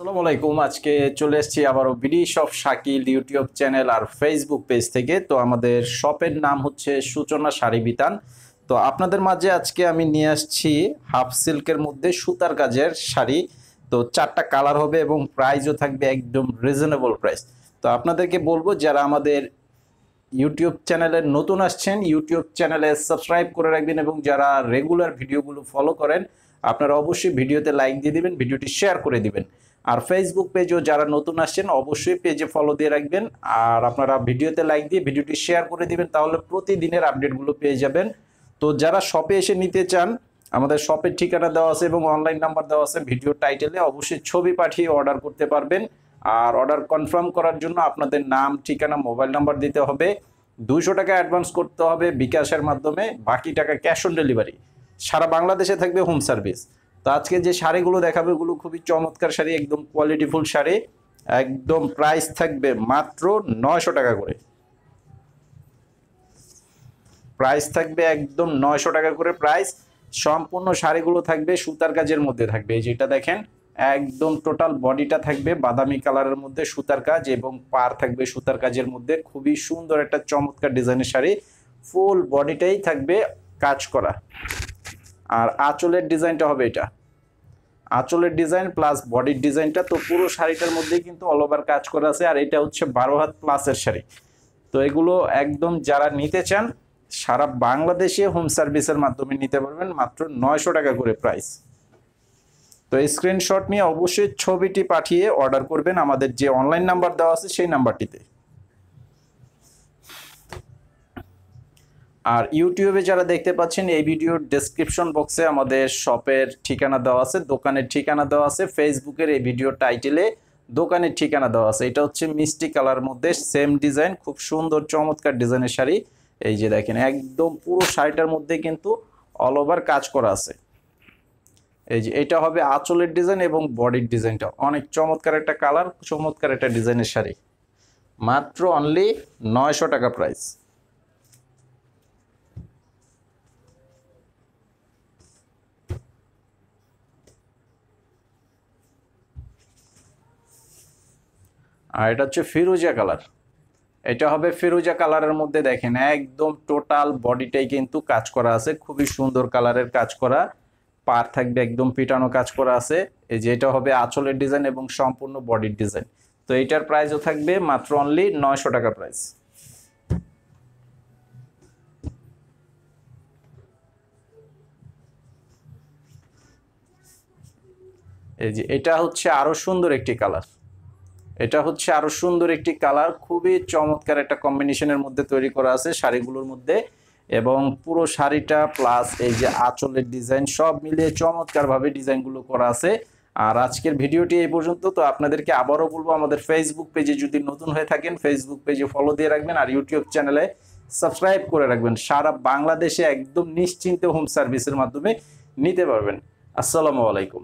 আসসালামু আলাইকুম। আজকে চলে এসেছি আবারও BD shop Shakil YouTube channel আর ফেসবুক পেজ থেকে। তো আমাদের শপের নাম হচ্ছে সূচনা শাড়ি বিতান। তো আপনাদের মাঝে আজকে আমি নিয়ে আসছি হাফ সিল্কের মধ্যে সুতার কাজের শাড়ি। তো 4টা কালার হবে এবং প্রাইসও থাকবে একদম রিজনেবল প্রাইস। তো আপনাদেরকে বলবো যারা আমাদের ইউটিউব চ্যানেলে নতুন আসছেন ইউটিউব চ্যানেলে সাবস্ক্রাইব করে রাখবেন, এবং যারা রেগুলার ভিডিওগুলো ফলো করেন আপনারা অবশ্যই ভিডিওতে লাইক দিয়ে দিবেন, ভিডিওটি শেয়ার করে দিবেন। আর ফেসবুক পেজেও যারা নতুন আসছেন অবশ্যই পেজে ফলো দিয়ে রাখবেন, আর আপনারা ভিডিওতে লাইক দিয়ে ভিডিওটি শেয়ার করে দিবেন, তাহলে প্রতিদিনের আপডেটগুলো পেয়ে যাবেন। তো যারা শপে এসে নিতে চান আমাদের শপের ঠিকানা দেওয়া আছে এবং অনলাইন নাম্বার দেওয়া আছে ভিডিও টাইটেলে, অবশ্যই ছবি পাঠিয়ে অর্ডার করতে পারবেন। আর অর্ডার কনফার্ম করার জন্য আপনাদের নাম, ঠিকানা, মোবাইল নাম্বার দিতে হবে। 200 টাকা অ্যাডভান্স করতে হবে বিকাশের মাধ্যমে, বাকি টাকা ক্যাশ অন ডেলিভারি। সারা বাংলাদেশে থাকবে হোম সার্ভিস। তো আজকে যে শাড়িগুলো দেখাবে ওগুলো খুবই চমৎকার শাড়ি, একদম কোয়ালিটিফুল শাড়ি। একদম প্রাইস থাকবে মাত্র 900 টাকা করে। প্রাইস থাকবে একদম 900 টাকা করে প্রাইস। সম্পূর্ণ শাড়িগুলো থাকবে সুতার কাজের মধ্যে থাকবে। এই যেটা দেখেন একদম টোটাল বডিটা থাকবে বাদামি কালারের মধ্যে সুতার কাজ, এবং পার থাকবে সুতার কাজের মধ্যে। খুবই সুন্দর একটা চমৎকার ডিজাইনের শাড়ি, ফুল বডিটাই থাকবে কাজ করা। আর আঁচলের ডিজাইনটা হবে এটা, আঁচলের ডিজাইন প্লাস বডির ডিজাইনটা। তো পুরো শাড়িটার মধ্যে কিন্তু অল ওভার কাজ করা আছে, আর এটা হচ্ছে 12 হাত প্লাসের শাড়ি। তো এগুলো একদম যারা নিতে চান সারা বাংলাদেশে হোম সার্ভিসের মাধ্যমে নিতে পারবেন, মাত্র 900 টাকা করে প্রাইস। তো স্ক্রিনশট নিয়ে অবশ্যই ছবিটি পাঠিয়ে অর্ডার করবেন আমাদের যে অনলাইন নাম্বার দেওয়া আছে সেই নাম্বারটিতে। আর ইউটিউবে যারা দেখতে পাচ্ছেন এই ভিডিওর ডেসক্রিপশন বক্সে আমাদের শপের ঠিকানা দেওয়া আছে, দোকানের ঠিকানা দেওয়া আছে। ফেসবুকের এই ভিডিও টাইটেলে দোকানের ঠিকানা দেওয়া আছে। এটা হচ্ছে মিষ্টি কালার মধ্যে সেম ডিজাইন, খুব সুন্দর চমৎকার ডিজাইনের শাড়ি। এই যে দেখেন একদম পুরো শাড়িটার মধ্যে কিন্তু অল ওভার কাজ করা আছে। এই যে এটা হবে আঁচলের ডিজাইন এবং বডির ডিজাইনটা অনেক চমৎকার একটা কালার, চমৎকার একটা ডিজাইনের শাড়ি। মাত্র অনলি 900 টাকা প্রাইস। আর এটা হচ্ছে ফিরোজা কালার। এটা হবে ফিরোজা কালারের মধ্যে দেখেন একদম টোটাল বডিটাই কিন্তু কাজ করা আছে, খুবই সুন্দর কালারের কাজ করা। পার থাকবে একদম পিটানো কাজ করা আছে। এই যে এটা হবে আঁচলের ডিজাইন এবং সম্পূর্ণ বডির ডিজাইন। তো এইটার প্রাইসও থাকবে মাত্র অনলি 900 টাকা প্রাইস। এই যে এটা হচ্ছে আরো সুন্দর একটি কালার, এটা হচ্ছে আরো সুন্দর একটি কালার, খুবই চমৎকার একটা কম্বিনেশনের মধ্যে তৈরি করা আছে শাড়িগুলোর মধ্যে। এবং পুরো শাড়িটা প্লাস এই যে আঁচলের ডিজাইন সব মিলিয়ে চমৎকার ভাবে ডিজাইনগুলো করা আছে। আর আজকের ভিডিওটি এই পর্যন্ত। তো আপনাদেরকে আবারও বলবো আমাদের ফেসবুক পেজে যদি নতুন হয়ে থাকেন ফেসবুক পেজে ফলো দিয়ে রাখবেন, আর ইউটিউব চ্যানেলে সাবস্ক্রাইব করে রাখবেন। সারা বাংলাদেশে একদম নিশ্চিন্তে হোম সার্ভিসের মাধ্যমে নিতে পারবেন। আসসালামু আলাইকুম।